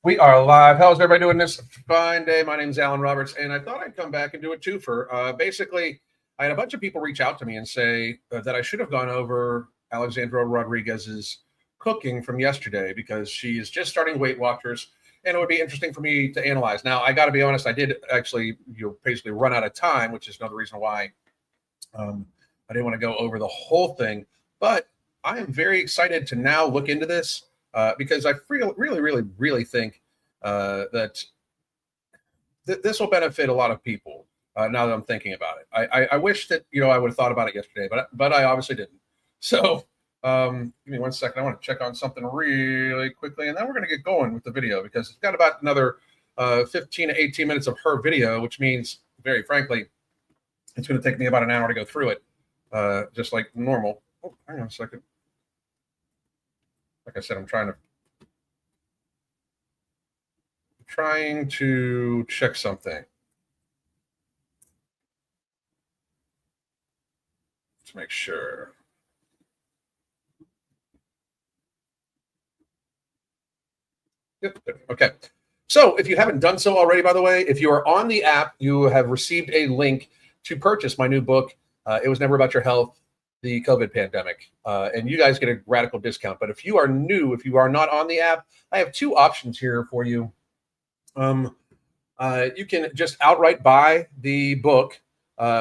We are live. How's everybody doing this fine day? My name is Alan Roberts, and I thought I'd come back and do a twofer. Basically, I had a bunch of people reach out to me and say that I should have gone over Alexandra Rodriguez's cooking from yesterday because she's just starting Weight Watchers, and it would be interesting for me to analyze. Now, I got to be honest, I did actually basically run out of time, which is another reason why I didn't want to go over the whole thing. But I am very excited to now look into this. Because I really think that this will benefit a lot of people. Now that I'm thinking about it, I wish that I would have thought about it yesterday, but I obviously didn't. So give me 1 second. I want to check on something really quickly, and then we're going to get going with the video because it's got about another 15 to 18 minutes of her video, which means, very frankly, it's going to take me about an hour to go through it, just like normal. Oh, hang on a second. Like I said, I'm trying to check something. Let's make sure. Yep. Okay. So if you haven't done so already, by the way, if you are on the app, you have received a link to purchase my new book. It Was Never About Your Health, the COVID pandemic, and you guys get a radical discount. But if you are new, if you are not on the app, I have two options here for you. You can just outright buy the book,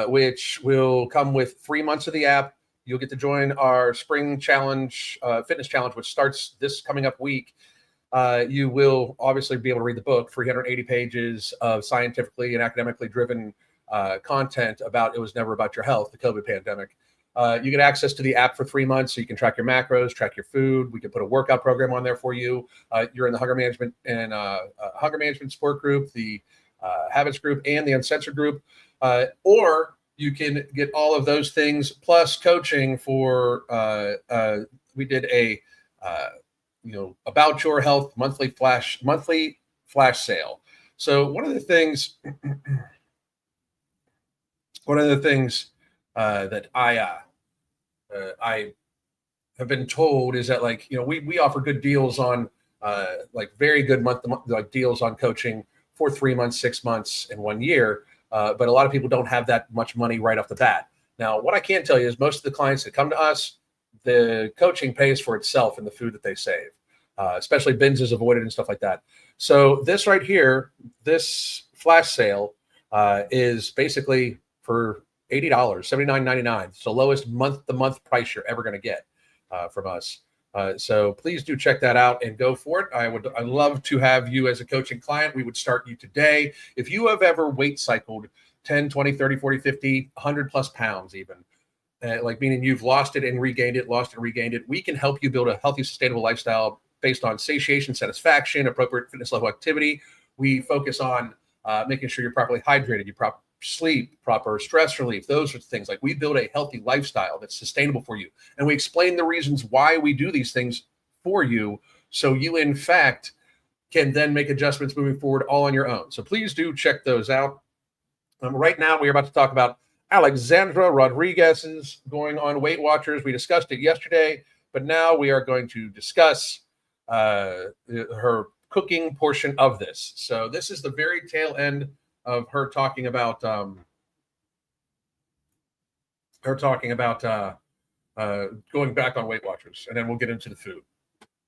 which will come with 3 months of the app. You'll get to join our spring challenge, fitness challenge, which starts this coming up week. You will obviously be able to read the book, 380 pages of scientifically and academically driven content about It Was Never About Your Health, the COVID pandemic. You get access to the app for 3 months, so you can track your macros, track your food. We can put a workout program on there for you. You're in the hunger management and hunger management support group, the habits group, and the uncensored group. Or you can get all of those things plus coaching for. We did a about your health monthly flash sale. So one of the things that I have been told is that we offer good deals on very good month deals on coaching for 3 months, 6 months, and 1 year. But a lot of people don't have that much money right off the bat. Now, what I can tell you is most of the clients that come to us, the coaching pays for itself in the food that they save, especially binges avoided and stuff like that. So this right here, this flash sale is basically for $80, $79.99. It's the lowest month-to-month price you're ever going to get from us. So please do check that out and go for it. I'd love to have you as a coaching client. We would start you today. If you have ever weight cycled 10, 20, 30, 40, 50, 100 plus pounds even, meaning you've lost it and regained it, we can help you build a healthy, sustainable lifestyle based on satiation, satisfaction, appropriate fitness level activity. We focus on making sure you're properly hydrated, you proper sleep, proper stress relief, those sorts of things. We build a healthy lifestyle that's sustainable for you. And we explain the reasons why we do these things for you. So you, in fact, can then make adjustments moving forward all on your own. So please do check those out. Right now, we're about to talk about Alexandra Rodriguez's going on Weight Watchers. We discussed it yesterday, but now we are going to discuss her cooking portion of this. So this is the very tail end of her talking about going back on Weight Watchers, and then we'll get into the food.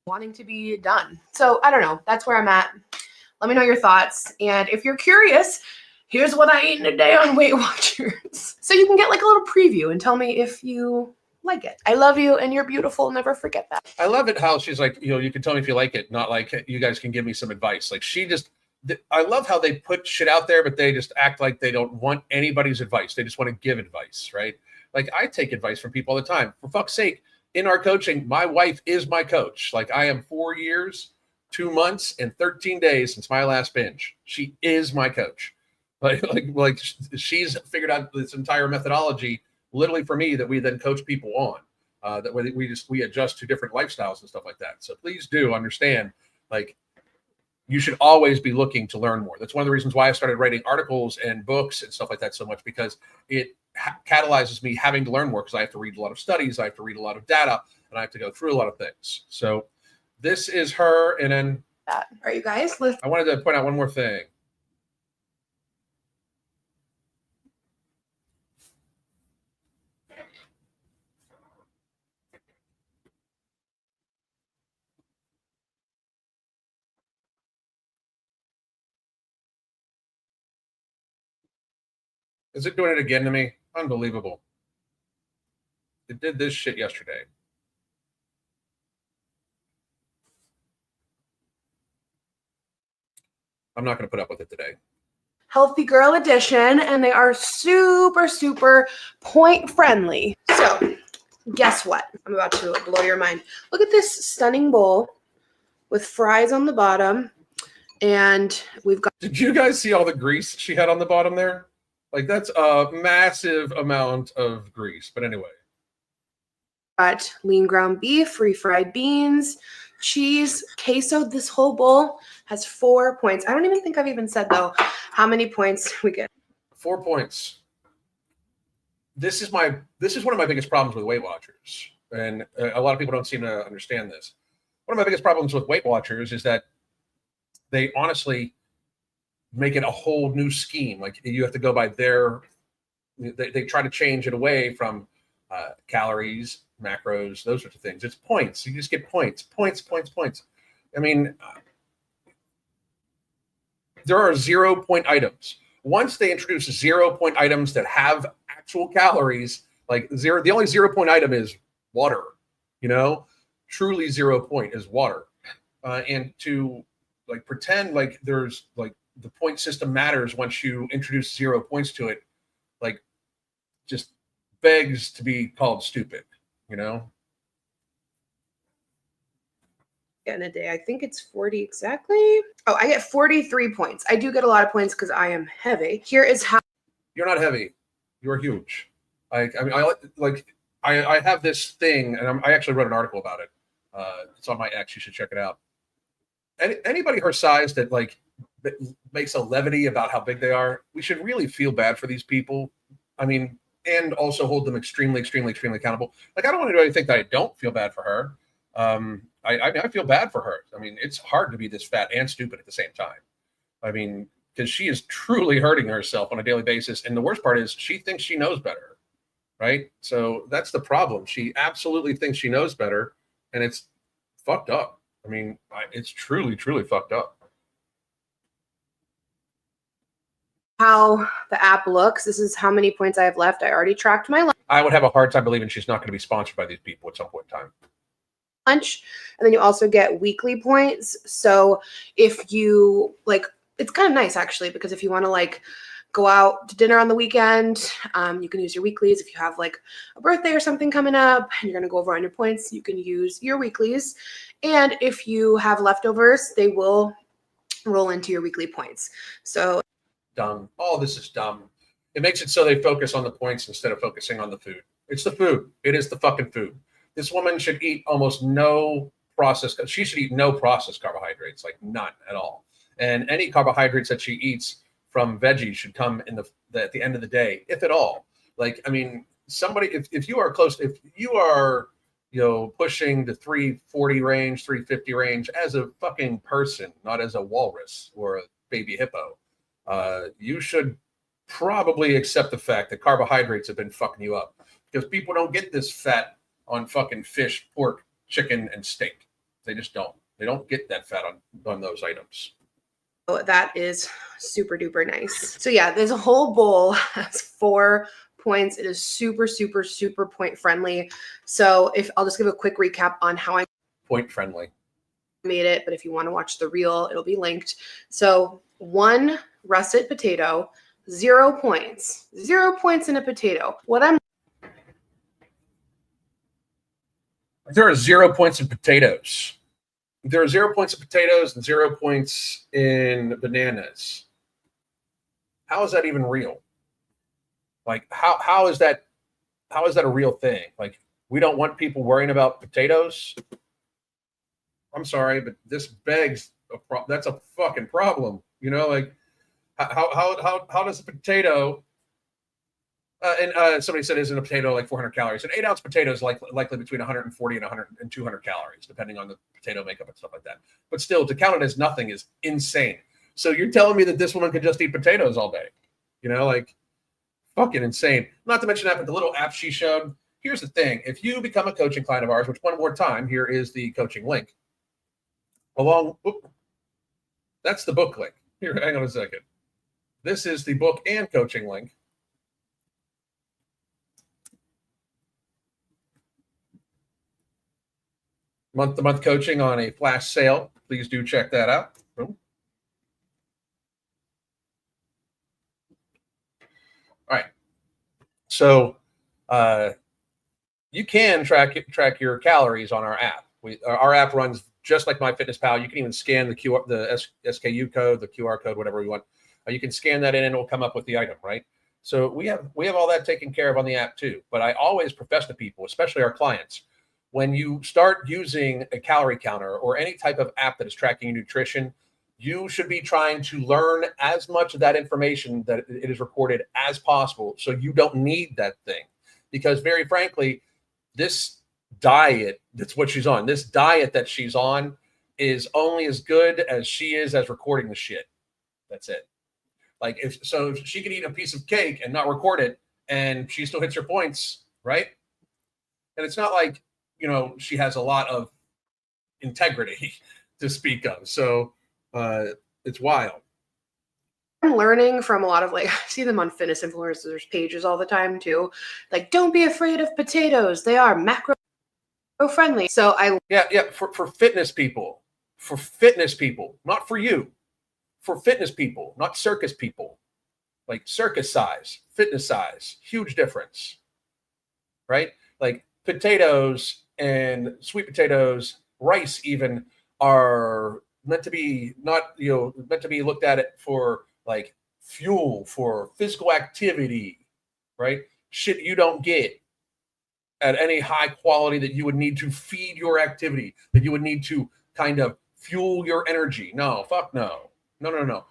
Wanting to be done. So I don't know. That's where I'm at. Let me know your thoughts. And if you're curious, here's what I ate in a day on Weight Watchers. So you can get a little preview and tell me if you like it. I love you and you're beautiful. Never forget that. I love it how she's you can tell me if you like it, not you guys can give me some advice. I love how they put shit out there, but they just act like they don't want anybody's advice. They just want to give advice, right? I take advice from people all the time. For fuck's sake, in our coaching, my wife is my coach. I am 4 years, 2 months, and 13 days since my last binge. She is my coach. She's figured out this entire methodology literally for me that we then coach people on. That way we adjust to different lifestyles and stuff like that. So please do understand, you should always be looking to learn more. That's one of the reasons why I started writing articles and books and stuff like that so much, because it catalyzes me having to learn more, because I have to read a lot of studies, I have to read a lot of data, and I have to go through a lot of things. So this is her, and then that. All right, you guys, let's. I wanted to point out one more thing. Is it doing it again to me? Unbelievable. It did this shit yesterday. I'm not going to put up with it today. Healthy Girl Edition, and they are super, super point friendly. So, guess what? I'm about to blow your mind. Look at this stunning bowl with fries on the bottom, and we've got. Did you guys see all the grease she had on the bottom there? Like, that's a massive amount of grease. But anyway. Got lean ground beef, refried beans, cheese, queso. This whole bowl has 4 points. I don't even think I've even said, though, how many points we get. 4 points. This is one of my biggest problems with Weight Watchers. And a lot of people don't seem to understand this. One of my biggest problems with Weight Watchers is that they honestly make it a whole new scheme. Like, you have to go by they try to change it away from calories, macros, those sorts of things. It's points. You just get points. I mean, there are 0 point items. Once they introduce 0 point items that have actual calories, like zero, the only 0 point item is water, truly 0 point is water. And to like pretend like there's like the point system matters once you introduce 0 points to it, like just begs to be called stupid, In a day, I think it's 40 exactly. Oh, I get 43 points. I do get a lot of points because I am heavy. Here is how. You're not heavy. You're huge. I have this thing, and I actually wrote an article about it. It's on my X. You should check it out. Anybody her size that makes a levity about how big they are, we should really feel bad for these people. I mean, and also hold them extremely, extremely, extremely accountable. Like, I don't want anybody to think that I don't feel bad for her. I feel bad for her. I mean, it's hard to be this fat and stupid at the same time. I mean, because she is truly hurting herself on a daily basis. And the worst part is she thinks she knows better, right? So that's the problem. She absolutely thinks she knows better, and it's fucked up. I mean, it's truly, truly fucked up. How the app looks. This is how many points I have left. I already tracked my I would have a hard time believing she's not going to be sponsored by these people at some point in time. Lunch, and then you also get weekly points. So if you it's kind of nice actually, because if you want to go out to dinner on the weekend, you can use your weeklies. If you have a birthday or something coming up and you're going to go over on your points, you can use your weeklies. And if you have leftovers, they will roll into your weekly points. So dumb. All this is dumb. It makes it so they focus on the points instead of focusing on the food. It's the food. It is the fucking food. This woman should eat almost no processed. She should eat no processed carbohydrates, none at all. And any carbohydrates that she eats from veggies should come at the end of the day, if at all. Somebody, if you are close, if you are, pushing the 340 range, 350 range as a fucking person, not as a walrus or a baby hippo, you should probably accept the fact that carbohydrates have been fucking you up, because people don't get this fat on fucking fish, pork, chicken, and steak. They just don't. They don't get that fat on those items. Oh, that is super duper nice. So yeah, there's a whole bowl has 4 points. It is super, super, super point friendly. So I'll just give a quick recap on how I point friendly made it, but if you want to watch the reel, it'll be linked. So 1 russet potato, 0 points. 0 points in a potato. There are 0 points in potatoes. There are 0 points in potatoes and 0 points in bananas. How is that even real? How is that a real thing? We don't want people worrying about potatoes. I'm sorry, but this begs that's a fucking problem. How does a potato And somebody said, isn't a potato like 400 calories? An 8-ounce potato is likely between 140 and 100 and 200 calories, depending on the potato makeup and stuff like that. But still, to count it as nothing is insane. So you're telling me that this woman could just eat potatoes all day? Like fucking insane. Not to mention that, but the little app she showed. Here's the thing. If you become a coaching client of ours, which one more time, here is the coaching link. That's the book link. Here, hang on a second. This is the book and coaching link. Month-to-month coaching on a flash sale. Please do check that out. Boom. All right. So you can track your calories on our app. Our app runs just like MyFitnessPal. You can even scan the SKU code, the QR code, whatever you want. You can scan that in and it will come up with the item, right? So we have all that taken care of on the app too. But I always profess to people, especially our clients, when you start using a calorie counter or any type of app that is tracking your nutrition, you should be trying to learn as much of that information that it is recorded as possible, so you don't need that thing. Because very frankly, this diet, that's what she's on. This diet that she's on is only as good as she is as recording the shit. That's it. Like if she could eat a piece of cake and not record it, and she still hits her points, right? And it's not like, she has a lot of integrity to speak of. So it's wild. I'm learning from a lot of, I see them on fitness influencers pages all the time too. Like, don't be afraid of potatoes. They are macro friendly. So for fitness people, not for you, for fitness people, not circus people. Like circus size, fitness size, huge difference, right? Like potatoes and sweet potatoes, rice even, are meant to be meant to be looked at it for like fuel, for physical activity, right? Shit you don't get at any high quality that you would need to feed your activity, that you would need to kind of fuel your energy. No, fuck no. No.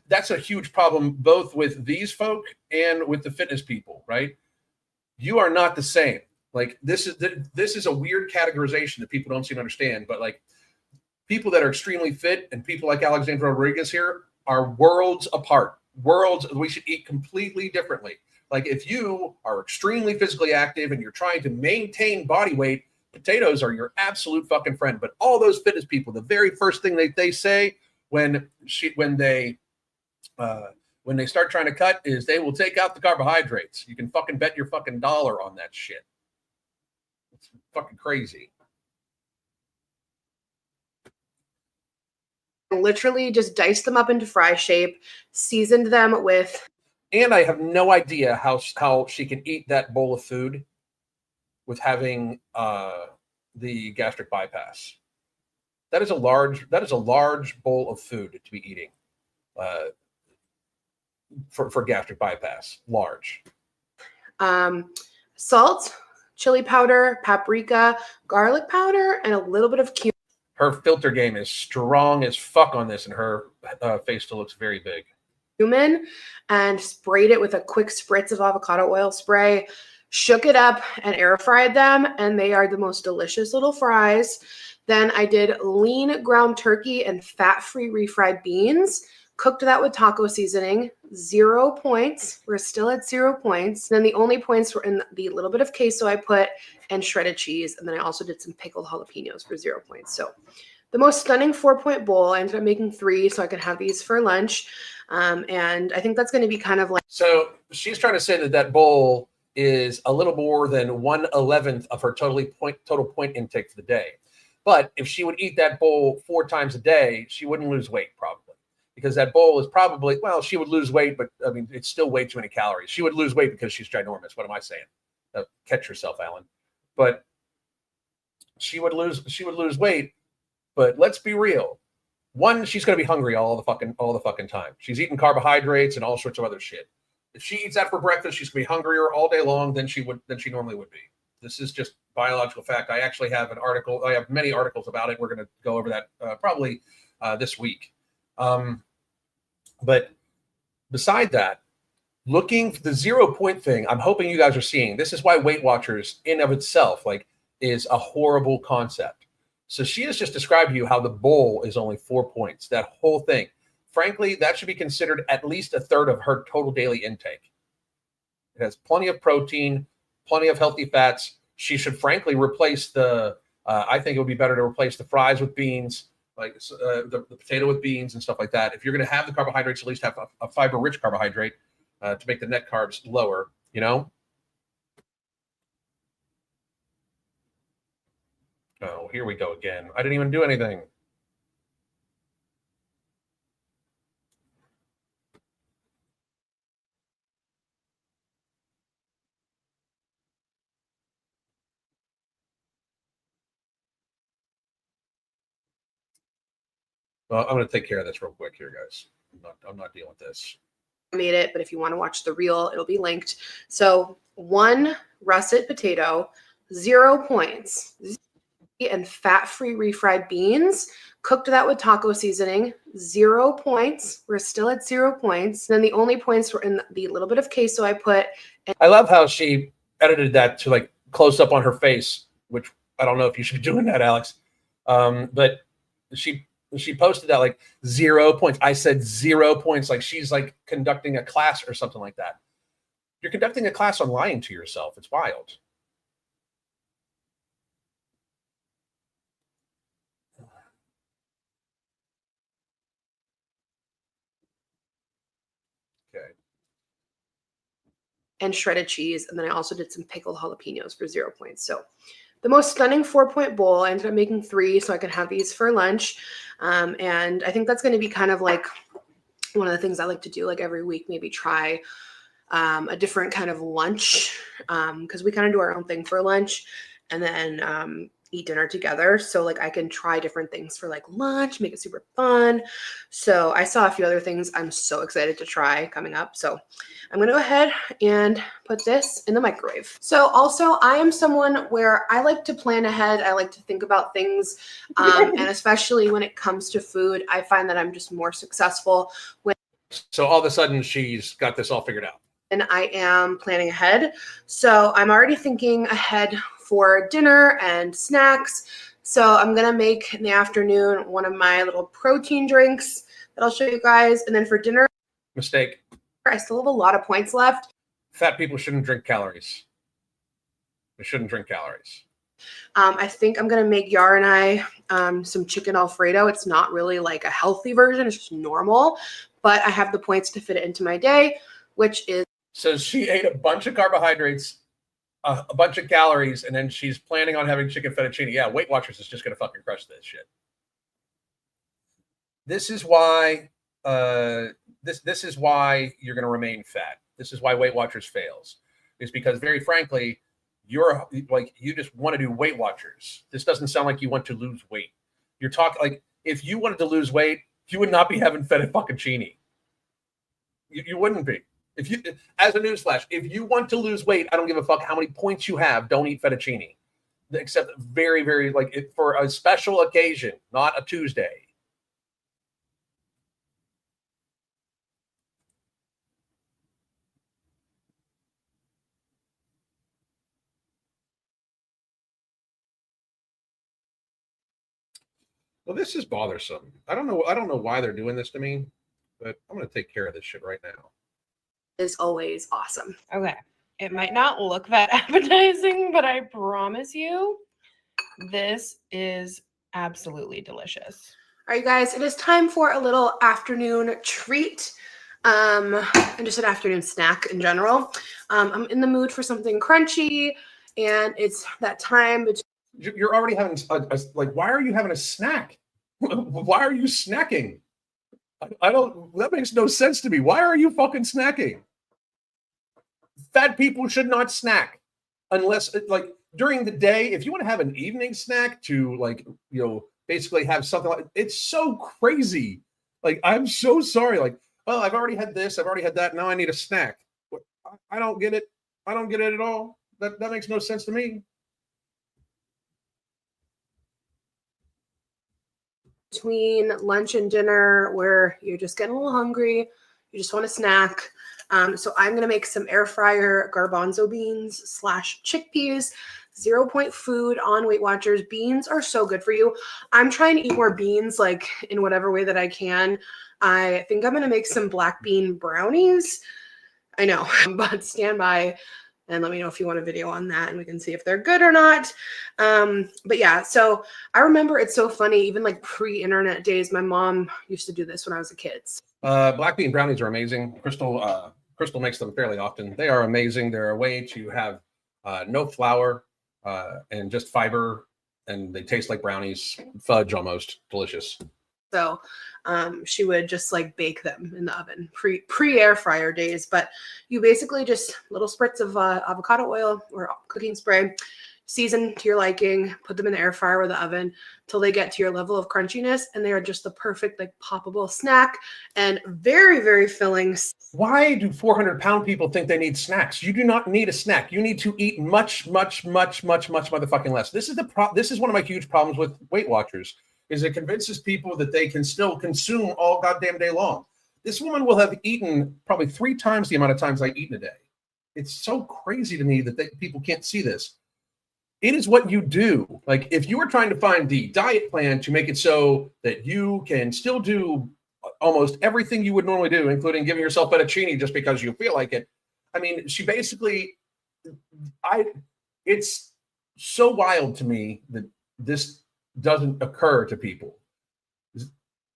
That's a huge problem both with these folk and with the fitness people, right? You are not the same. Like this is a weird categorization that people don't seem to understand, but like people that are extremely fit and people like Alexandra Rodriguez here are worlds apart. We should eat completely differently. Like if you are extremely physically active and you're trying to maintain body weight, potatoes are your absolute fucking friend. But all those fitness people, the very first thing they say when they start trying to cut is they will take out the carbohydrates. You can fucking bet your fucking dollar on that shit. It's fucking crazy. Literally just diced them up into fry shape, seasoned them with. And I have no idea how she can eat that bowl of food with having the gastric bypass. That is a large bowl of food to be eating for gastric bypass. Large. Salt, chili powder, paprika, garlic powder, and a little bit of cumin. Her filter game is strong as fuck on this, and her face still looks very big. Cumin, and sprayed it with a quick spritz of avocado oil spray, shook it up and air fried them, and they are the most delicious little fries. Then I did lean ground turkey and fat-free refried beans, cooked that with taco seasoning, 0 points. We're still at 0 points. Then the only points were in the little bit of queso I put and shredded cheese. And then I also did some pickled jalapenos for 0 points. So the most stunning 4-point bowl. I ended up making 3 so I could have these for lunch. And I think that's going to be kind of like. So she's trying to say that bowl is a little more than 1/11 of her total point intake for the day. But if she would eat that bowl 4 times a day, she wouldn't lose weight probably, because that bowl is probably, she would lose weight, but I mean, it's still way too many calories. She would lose weight because she's ginormous. What am I saying? Catch yourself, Alan. But she would lose weight. But let's be real. One, she's going to be hungry all the fucking time. She's eating carbohydrates and all sorts of other shit. If she eats that for breakfast, she's going to be hungrier all day long than she normally would be. This is just biological fact. I actually have an article. I have many articles about it. We're going to go over that probably this week. But beside that, looking for the 0 point thing. I'm hoping you guys are seeing. This is why Weight Watchers in of itself like is a horrible concept. So she has just described to you how the bowl is only 4 points. That whole thing. Frankly, that should be considered at least a third of her total daily intake. It has plenty of protein, plenty of healthy fats. She should frankly replace the, I think it would be better to replace the fries with beans, like the potato with beans and stuff like that. If you're going to have the carbohydrates, at least have a fiber-rich carbohydrate to make the net carbs lower, you know? Oh, here we go again. I didn't even do anything. Well, I'm going to take care of this real quick here, guys. I'm not dealing with this. Made it, but if you want to watch the reel, it'll be linked. So 1 russet potato, 0 points, and fat-free refried beans. Cooked that with taco seasoning, 0 points. We're still at 0 points. Then the only points were in the little bit of queso I put. I love how she edited that to like close up on her face, which I don't know if you should be doing that, Alex. But she posted that like 0 points. I said 0 points, like she's like conducting a class or something like that. You're conducting a class on lying to yourself. It's wild. Okay. And shredded cheese. And then I also did some pickled jalapenos for 0 points. So the most stunning 4-point bowl. I ended up making 3 so I could have these for lunch. And I think that's going to be kind of like one of the things I like to do like every week, maybe try a different kind of lunch because we kind of do our own thing for lunch and then eat dinner together. So like I can try different things for like lunch, make it super fun. So I saw a few other things I'm so excited to try coming up. So I'm going to go ahead and put this in the microwave. So also I am someone where I like to plan ahead. I like to think about things. And especially when it comes to food, I find that I'm just more successful when. So all of a sudden she's got this all figured out. And I am planning ahead. So I'm already thinking ahead for dinner and snacks. So I'm going to make in the afternoon one of my little protein drinks that I'll show you guys. And then for dinner, Mistake. I still have a lot of points left. Fat people shouldn't drink calories. They shouldn't drink calories. I think I'm going to make Yara and I some chicken Alfredo. It's not really like a healthy version. It's just normal. But I have the points to fit it into my day, which is. So she ate a bunch of carbohydrates, a bunch of calories, and then she's planning on having chicken fettuccine. Yeah, Weight Watchers is just going to fucking crush this shit. This is why this is why you're going to remain fat. This is why Weight Watchers fails. Is because very frankly, you're like you just want to do Weight Watchers. This doesn't sound like you want to lose weight. You're talking like if you wanted to lose weight, you would not be having fettuccine. You wouldn't be. If you, as a newsflash, if you want to lose weight, I don't give a fuck how many points you have. Don't eat fettuccine, except very, very like for a special occasion, not a Tuesday. Well, this is bothersome. I don't know why they're doing this to me, but I'm going to take care of this shit right now. Is always awesome. Okay. It might not look that appetizing, but I promise you, this is absolutely delicious. All right, guys, it is time for a little afternoon treat. And just an afternoon snack in general. I'm in the mood for something crunchy, and it's that time between. You're already having like, why are you having a snack? Why are you snacking? I don't, that makes no sense to me. Why are you fucking snacking? Fat people should not snack unless like during the day. If you want to have an evening snack to like, basically have something like, it's so crazy. Like, I'm so sorry. Like, oh, I've already had this. I've already had that. Now I need a snack. I don't get it. I don't get it at all. That makes no sense to me. Between lunch and dinner where you're just getting a little hungry, you just want a snack. So I'm going to make some air fryer garbanzo beans / chickpeas. 0-point food on Weight Watchers. Beans are so good for you. I'm trying to eat more beans, like in whatever way that I can. I think I'm going to make some black bean brownies. I know, but stand by and let me know if you want a video on that and we can see if they're good or not. But yeah, so I remember it's so funny, even like pre-internet days, my mom used to do this when I was a kid. Black bean brownies are amazing. Crystal makes them fairly often. They are amazing. They're a way to have no flour and just fiber, and they taste like brownies, fudge almost, delicious. So she would just like bake them in the oven pre air fryer days. But you basically just little spritz of avocado oil or cooking spray, season to your liking, put them in the air fryer or the oven till they get to your level of crunchiness, and they are just the perfect like poppable snack and very, very filling. Why do 400-pound people think they need snacks? You do not need a snack. You need to eat much motherfucking less. This is one of my huge problems with Weight Watchers, is it convinces people that they can still consume all goddamn day long. This woman will have eaten probably 3 times the amount of times I eat in a day. It's so crazy to me that people can't see this. It is what you do. Like, if you were trying to find the diet plan to make it so that you can still do almost everything you would normally do, including giving yourself fettuccine just because you feel like it. I mean, she basically, it's so wild to me that this doesn't occur to people.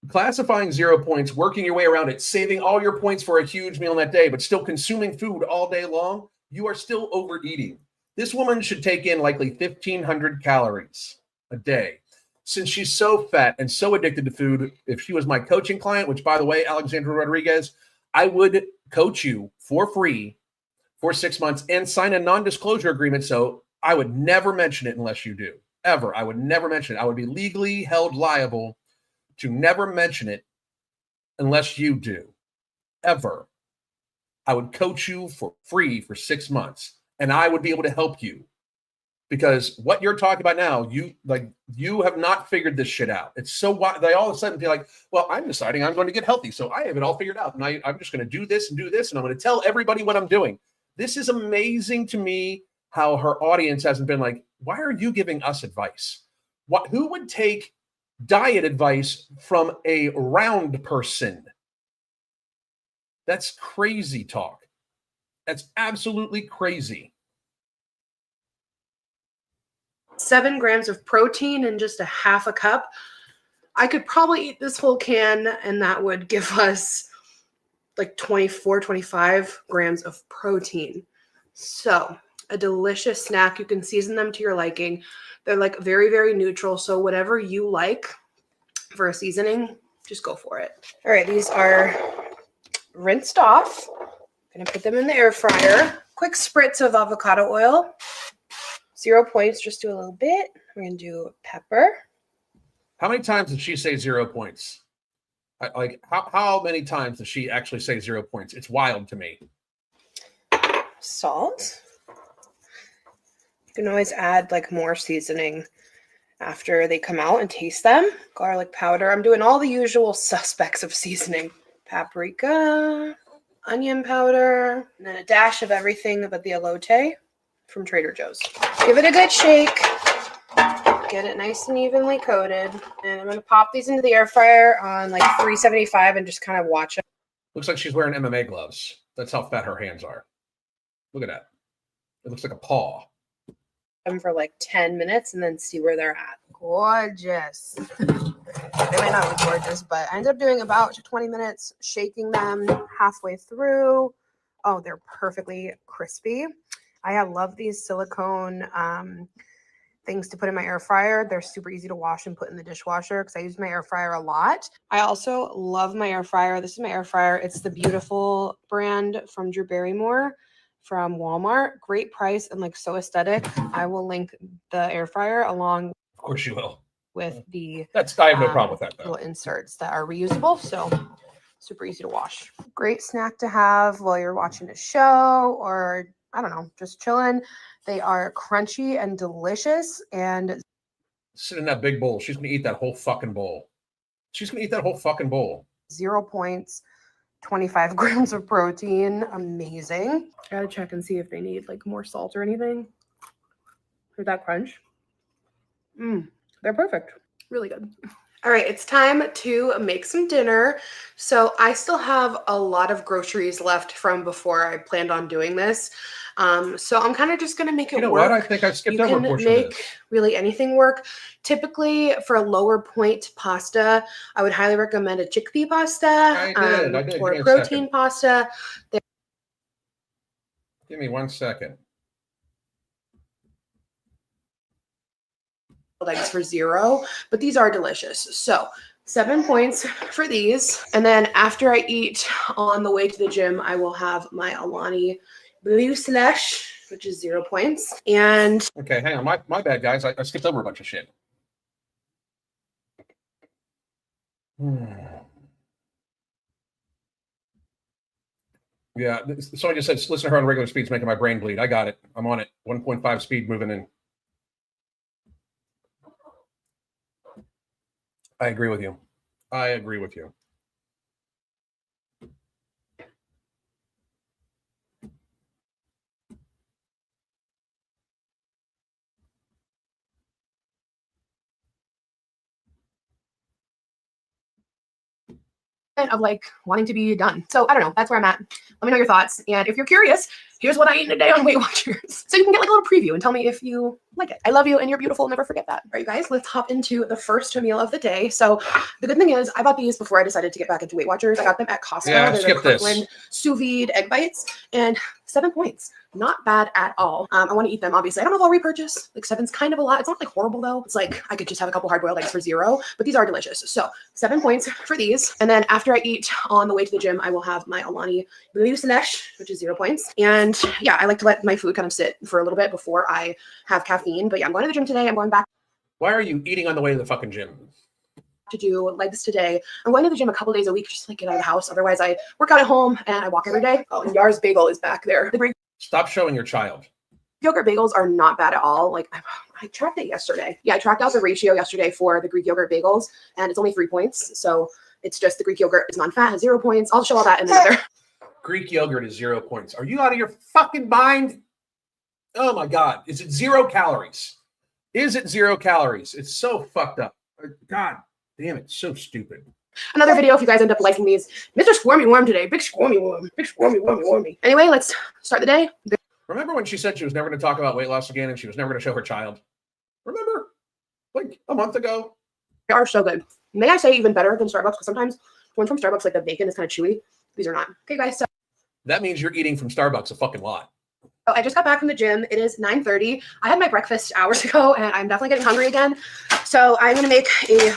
Classifying 0 points, working your way around it, saving all your points for a huge meal in that day, but still consuming food all day long, you are still overeating. This woman should take in likely 1,500 calories a day. Since she's so fat and so addicted to food, if she was my coaching client, which, by the way, Alexandra Rodriguez, I would coach you for free for 6 months and sign a non-disclosure agreement. So I would never mention it unless you do. Ever. I would never mention it. I would be legally held liable to never mention it unless you do. Ever. I would coach you for free for 6 months, and I would be able to help you. Because what you're talking about now, you have not figured this shit out. It's so wild. They all of a sudden be like, well, I'm deciding I'm going to get healthy, so I have it all figured out. And I'm just going to do this, and I'm going to tell everybody what I'm doing. This is amazing to me how her audience hasn't been like, why are you giving us advice? Who would take diet advice from a round person? That's crazy talk. That's absolutely crazy. 7 grams of protein in just a half a cup. I could probably eat this whole can, and that would give us like 24, 25 grams of protein. So a delicious snack. You can season them to your liking. They're like very, very neutral. So whatever you like for a seasoning, just go for it. All right, these are rinsed off. I'm gonna put them in the air fryer. Quick spritz of avocado oil. 0 points, just do a little bit. We're gonna do pepper. How many times did she say 0 points? Like, how many times does she actually say 0 points? It's wild to me. Salt. You can always add like more seasoning after they come out and taste them. Garlic powder. I'm doing all the usual suspects of seasoning. Paprika, onion powder, and then a dash of everything but the elote from Trader Joe's. Give it a good shake. Get it nice and evenly coated. And I'm going to pop these into the air fryer on like 375 and just kind of watch it. Looks like she's wearing MMA gloves. That's how fat her hands are. Look at that. It looks like a paw. Them for like 10 minutes and then see where they're at. Gorgeous. They might not look gorgeous, but I ended up doing about 20 minutes, shaking them halfway through. Oh, they're perfectly crispy. I love these silicone things to put in my air fryer. They're super easy to wash and put in the dishwasher because I use my air fryer a lot. I also love my air fryer. This is my air fryer. It's the Beautiful brand from Drew Barrymore from Walmart. Great price and like so aesthetic. I will link the air fryer along. Of course you will. With the I have no problem with that though. Little inserts that are reusable, so super easy to wash. Great snack to have while you're watching a show or I don't know, just chilling. They are crunchy and delicious. And sit in that big bowl. She's gonna eat that whole fucking bowl. 0 points, 25 grams of protein. Amazing. I gotta check and see if they need like more salt or anything. Heard that crunch? They're perfect. Really good. All right, it's time to make some dinner. So I still have a lot of groceries left from before I planned on doing this. So I'm kind of just gonna make it work. You know what? I think I skipped over a portion of this. Really anything work. Typically for a lower point pasta, I would highly recommend a chickpea pasta I did. or a protein pasta. Give me 1 second. Eggs for 0, but these are delicious. So 7 points for these. And then after I eat on the way to the gym, I will have my Alani blue slush, which is 0 points. And okay, hang on. My bad, guys. I skipped over a bunch of shit. Yeah, someone just said listen to her on regular speed's making my brain bleed. I got it. I'm on it. 1.5 speed moving in. I agree with you. I agree with you. of like wanting to be done. So I don't know. That's where I'm at. Let me know your thoughts. And if you're curious, here's what I eat in a day on Weight Watchers. So you can get like a little preview and tell me if you like it. I love you and you're beautiful. Never forget that. All right, you guys, let's hop into the first meal of the day. So the good thing is I bought these before I decided to get back into Weight Watchers. I got them at Costco. Yeah, They're skip the this. Kirkland sous vide egg bites and 7 points. Not bad at all. I want to eat them, obviously. I don't know if I'll repurchase. Like 7's kind of a lot. It's not like horrible though. It's like I could just have a couple hard-boiled eggs for 0, but these are delicious. So 7 points for these. And then after I eat on the way to the gym, I will have my Alani blue slush, which is 0 points. And yeah, I like to let my food kind of sit for a little bit before I have caffeine. But yeah, I'm going to the gym today. I'm going back Why are you eating on the way to the fucking gym? to do legs today. I'm going to the gym a couple days a week just to like get out of the house. Otherwise, I work out at home and I walk every day. Oh, and Yar's bagel is back there. The Greek Stop showing your child. yogurt bagels are not bad at all. Like I tracked it yesterday. Yeah, I tracked out the ratio yesterday for the Greek yogurt bagels, and it's only 3 points. So it's just the Greek yogurt is non-fat, has 0 points. I'll show all that in the other. Greek yogurt is 0 points. Are you out of your fucking mind? Oh my God. Is it 0 calories? Is it 0 calories? It's so fucked up. God damn it. So stupid. Another video if you guys end up liking these. Mr. Squirmy Worm today. Big squirmy worm. Big squirmy wormy wormy. Anyway, let's start the day. Remember when she said she was never going to talk about weight loss again and she was never going to show her child? Remember? Like a month ago? They are so good. May I say even better than Starbucks? Because sometimes one from Starbucks, like the bacon is kind of chewy. These are not. Okay, guys. So That means you're eating from Starbucks a fucking lot. I just got back from the gym. It is 9:30. I had my breakfast hours ago, and I'm definitely getting hungry again. So I'm going to make a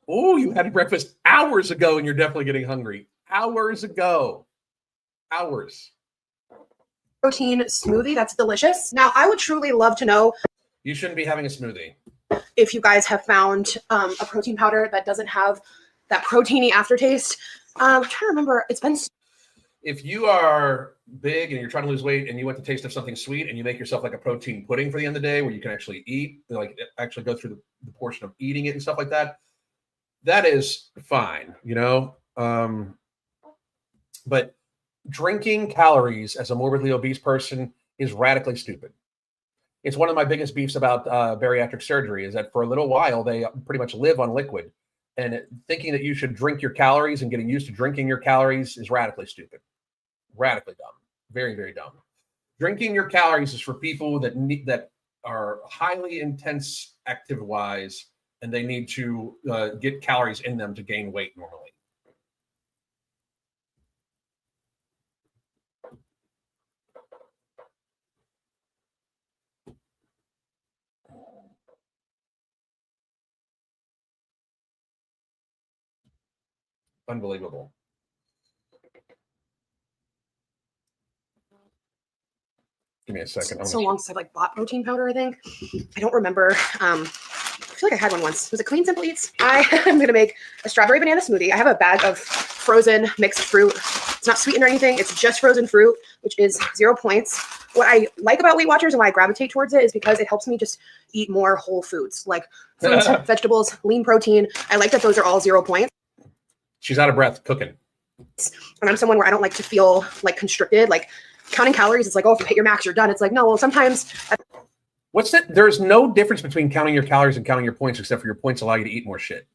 Oh, you had breakfast hours ago and you're definitely getting hungry. Hours ago. Hours. protein smoothie. That's delicious. Now, I would truly love to know You shouldn't be having a smoothie. if you guys have found a protein powder that doesn't have that proteiny aftertaste. I'm trying to remember. It's been If you are big and you're trying to lose weight and you want the taste of something sweet and you make yourself like a protein pudding for the end of the day where you can actually eat, like actually go through the portion of eating it and stuff like that, that is fine, you know? But drinking calories as a morbidly obese person is radically stupid. It's one of my biggest beefs about bariatric surgery is that for a little while, they pretty much live on liquid. And thinking that you should drink your calories and getting used to drinking your calories is radically stupid. Radically dumb. Very, very dumb. Drinking your calories is for people that are highly intense active-wise, and they need to get calories in them to gain weight normally. Unbelievable. Give me a second. so long since I like bought protein powder. I think I don't remember. I feel like I had one once. Was it Clean Simple Eats? I am gonna make a strawberry banana smoothie. I have a bag of frozen mixed fruit. It's not sweetened or anything. It's just frozen fruit, which is 0 points. What I like about Weight Watchers and why I gravitate towards it is because it helps me just eat more whole foods, like fruits, vegetables, lean protein. I like that those are all 0 points. She's out of breath cooking. And I'm someone where I don't like to feel like constricted, like counting calories. It's like, oh, if you hit your max, you're done. It's like, no, well, sometimes. What's that? There's no difference between counting your calories and counting your points, except for your points allow you to eat more shit.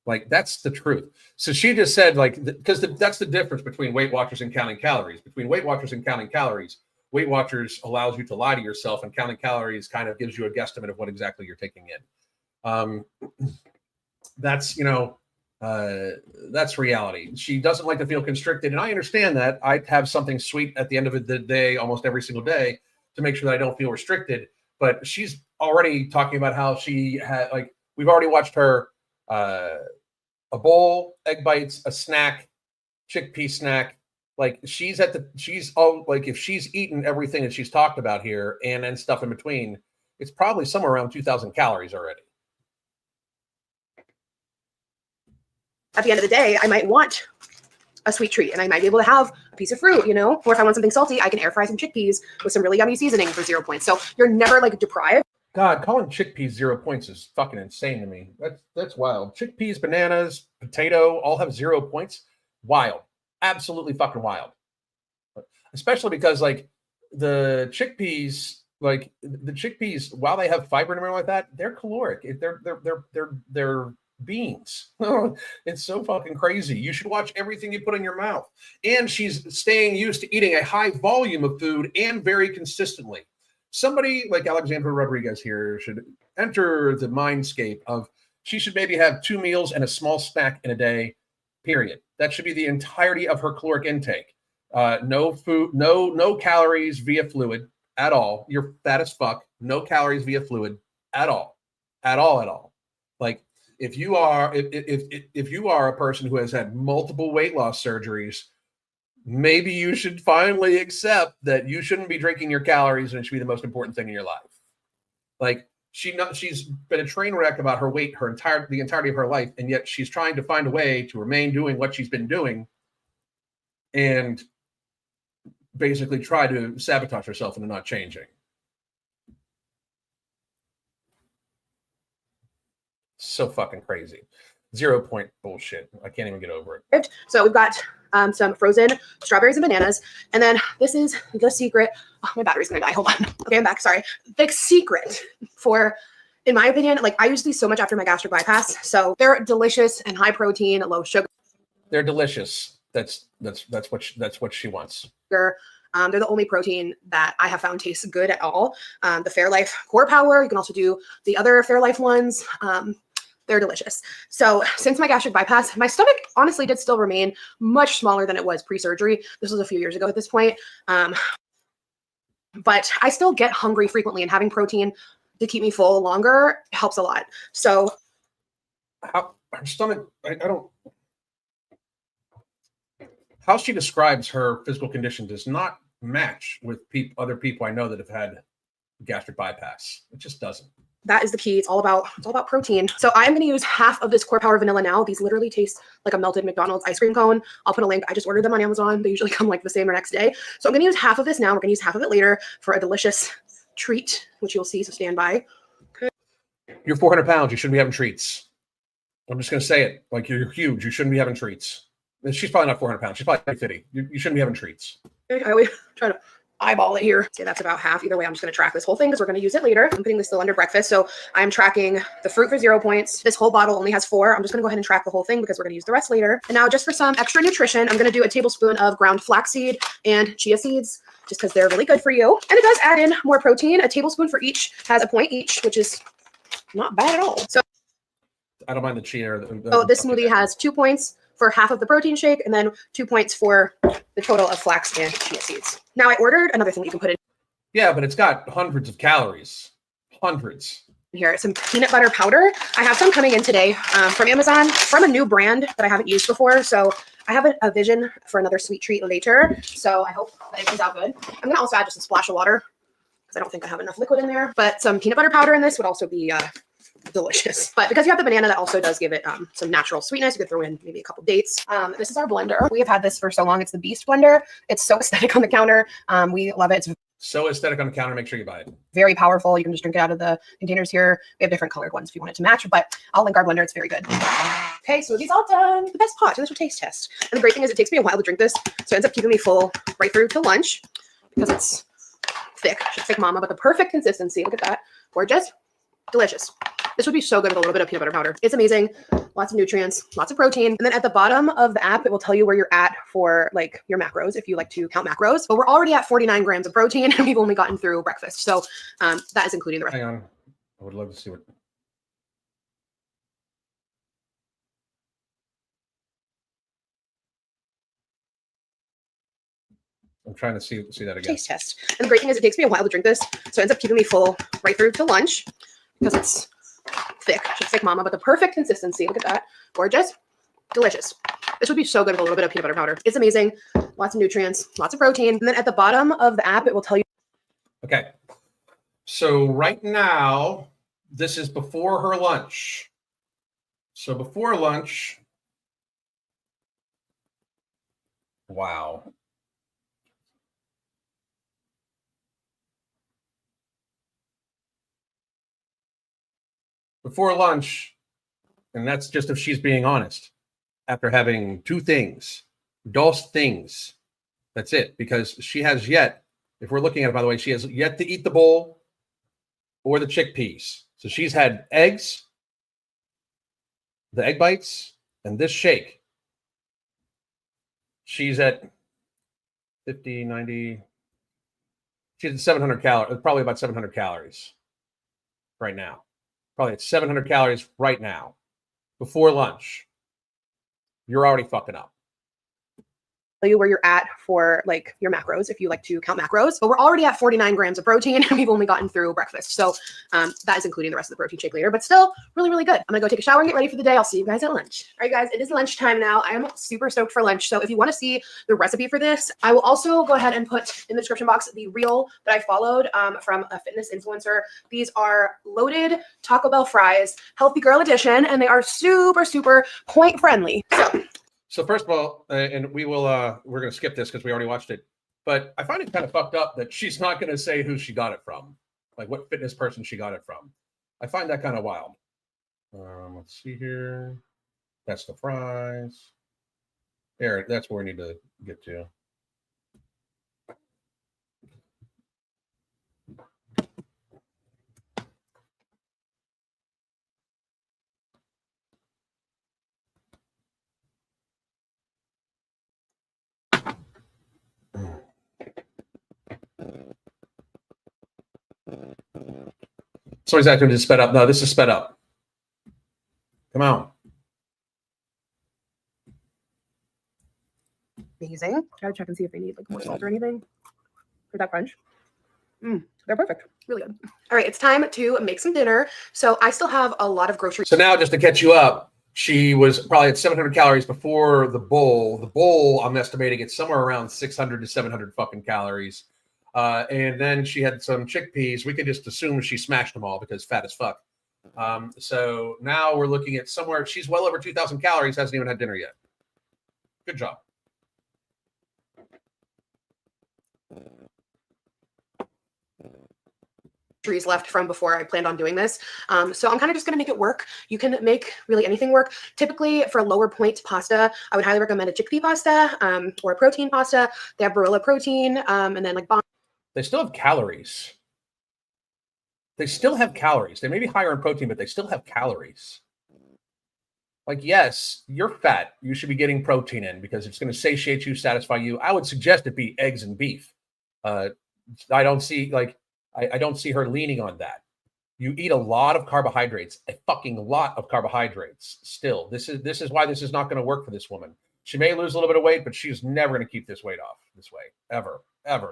Like, that's the truth. So she just said, like, because that's the difference between Weight Watchers and counting calories. Between Weight Watchers and counting calories, Weight Watchers allows you to lie to yourself, and counting calories kind of gives you a guesstimate of what exactly you're taking in. That's, you know, that's reality. She doesn't like to feel constricted, and I understand that. I have something sweet at the end of the day almost every single day to make sure that I don't feel restricted. But she's already talking about how she had, like, we've already watched her a bowl, egg bites, a snack, chickpea snack. Like, she's all like, if she's eaten everything that she's talked about here and then stuff in between, it's probably somewhere around 2,000 calories already. At the end of the day, I might want a sweet treat and I might be able to have a piece of fruit, you know, or if I want something salty, I can air fry some chickpeas with some really yummy seasoning for 0 points. So you're never like deprived. God, calling chickpeas 0 points is fucking insane to me. That's wild. Chickpeas, bananas, potato all have 0 points. Wild. Absolutely fucking wild. Especially because, like, the chickpeas, while they have fiber and everything like that, they're caloric. They're beans. It's so fucking crazy. You should watch everything you put in your mouth. And she's staying used to eating a high volume of food and very consistently. Somebody like Alexandra Rodriguez here should enter the mindscape of, she should maybe have 2 meals and a small snack in a day, period. That should be the entirety of her caloric intake. No food, no calories via fluid at all. You're fat as fuck. No calories via fluid at all. Like, if you are a person who has had multiple weight loss surgeries, maybe you should finally accept that you shouldn't be drinking your calories and it should be the most important thing in your life. Like, she's been a train wreck about her weight the entirety of her life, and yet she's trying to find a way to remain doing what she's been doing and basically try to sabotage herself into not changing. So fucking crazy. 0 point bullshit. I can't even get over it. So we've got some frozen strawberries and bananas. And then this is the secret. Oh, my battery's going to die. Hold on. Okay, I'm back. Sorry. The secret for, in my opinion, like, I use these so much after my gastric bypass. So they're delicious and high protein, low sugar. They're delicious. That's what she wants. They're the only protein that I have found tastes good at all. The Fairlife Core Power. You can also do the other Fairlife ones. They're delicious. So since my gastric bypass, my stomach honestly did still remain much smaller than it was pre-surgery. This was a few years ago at this point. But I still get hungry frequently, and having protein to keep me full longer helps a lot. So how her stomach, I don't, how she describes her physical condition does not match with other people I know that have had gastric bypass. It just doesn't. That is the key. It's all about protein. So I'm going to use half of this Core Power vanilla now. These literally taste like a melted McDonald's ice cream cone. I'll put a link. I just ordered them on Amazon. They usually come like the same or next day. So I'm going to use half of this now. We're going to use half of it later for a delicious treat, which you'll see. So stand by. Okay. You're 400 pounds. You shouldn't be having treats. I'm just going to say it. Like, you're huge. You shouldn't be having treats. And she's probably not 400 pounds. She's probably 50. You shouldn't be having treats. Okay, I always try to eyeball it here. Okay, that's about half. Either way, I'm just going to track this whole thing because we're going to use it later. I'm putting this still under breakfast. So I'm tracking the fruit for 0 points. This whole bottle only has 4. I'm just going to go ahead and track the whole thing because we're going to use the rest later. And now just for some extra nutrition, I'm going to do a tablespoon of ground flaxseed and chia seeds just because they're really good for you. And it does add in more protein. A tablespoon for each has a point each, which is not bad at all. So I don't mind the chia. This smoothie has 2 points for half of the protein shake, and then 2 points for the total of flax and chia seeds. Now I ordered another thing that you can put in. Yeah, but it's got hundreds of calories. Hundreds. Here, some peanut butter powder. I have some coming in today from Amazon, from a new brand that I haven't used before. So I have a vision for another sweet treat later. So I hope that it comes out good. I'm going to also add just a splash of water because I don't think I have enough liquid in there. But some peanut butter powder in this would also be delicious. But because you have the banana, that also does give it some natural sweetness. You could throw in maybe a couple dates. This is our blender. We have had this for so long. It's the Beast blender. It's so aesthetic on the counter. We love it. It's So aesthetic on the counter. Make sure you buy it. Very powerful. You can just drink it out of the containers here. We have different colored ones if you want it to match, but I'll link our blender. It's very good. Okay, smoothie's all done. The best part, initial taste test. And the great thing is it takes me a while to drink this, so it ends up keeping me full right through to lunch because it's thick. She's thick mama, but the perfect consistency. Look at that. Gorgeous. Delicious. This would be so good with a little bit of peanut butter powder. It's amazing. Lots of nutrients, lots of protein. And then at the bottom of the app, it will tell you where you're at for like your macros, if you like to count macros. But we're already at 49 grams of protein and we've only gotten through breakfast. So that is including the rest. Hang on. I would love to see what. I'm trying to see that again. Taste test. And the great thing is it takes me a while to drink this, so it ends up keeping me full right through to lunch because it's thick. She's thick mama, but the perfect consistency. Look at that. Gorgeous. Delicious. This would be so good with a little bit of peanut butter powder. It's amazing. Lots of nutrients, lots of protein. And then at the bottom of the app, it will tell you. Okay. So right now, this is before her lunch. So before lunch. Wow. Before lunch, and that's just if she's being honest, after having two things, dos things, that's it, because she has yet, if we're looking at it, by the way, she has yet to eat the bowl or the chickpeas. So she's had eggs, the egg bites, and this shake. She's at 50, 90, she's at 700 calories, probably about 700 calories right now. Probably at 700 calories right now. Before lunch, you're already fucking up. You where you're at for like your macros, if you like to count macros. But we're already at 49 grams of protein and we've only gotten through breakfast. So that is including the rest of the protein shake later, but still really, really good. I'm gonna go take a shower and get ready for the day. I'll see you guys at lunch. All right, guys, it is lunchtime now. I am super stoked for lunch. So if you want to see the recipe for this, I will also go ahead and put in the description box the reel that I followed from a fitness influencer. These are loaded Taco Bell fries, healthy girl edition, and they are super, super point friendly. So first of all, and we're going to skip this because we already watched it, but I find it kind of fucked up that she's not going to say who she got it from, like what fitness person she got it from. I find that kind of wild. Let's see here. That's the fries. There, that's where we need to get to. Somebody's acting to sped up. No, this is sped up. Come on. Amazing. Gotta check and see if they need like more salt or anything for that crunch. They're perfect. Really good. All right, it's time to make some dinner. So I still have a lot of groceries. So now just to catch you up, she was probably at 700 calories before the bowl. The bowl, I'm estimating it's somewhere around 600 to 700 fucking calories. And then she had some chickpeas. We could just assume she smashed them all because fat as fuck. So now we're looking at somewhere, she's well over 2,000 calories, hasn't even had dinner yet. Good job. Left from before I planned on doing this. So I'm kind of just going to make it work. You can make really anything work. Typically for lower point pasta, I would highly recommend a chickpea pasta or a protein pasta. They have Barilla protein and then like they still have calories. They still have calories. They may be higher in protein, but they still have calories. Like, yes, you're fat. You should be getting protein in because it's going to satiate you, satisfy you. I would suggest it be eggs and beef. I don't see her leaning on that. You eat a lot of carbohydrates, a fucking lot of carbohydrates. Still, this is why this is not going to work for this woman. She may lose a little bit of weight, but she's never going to keep this weight off this way ever.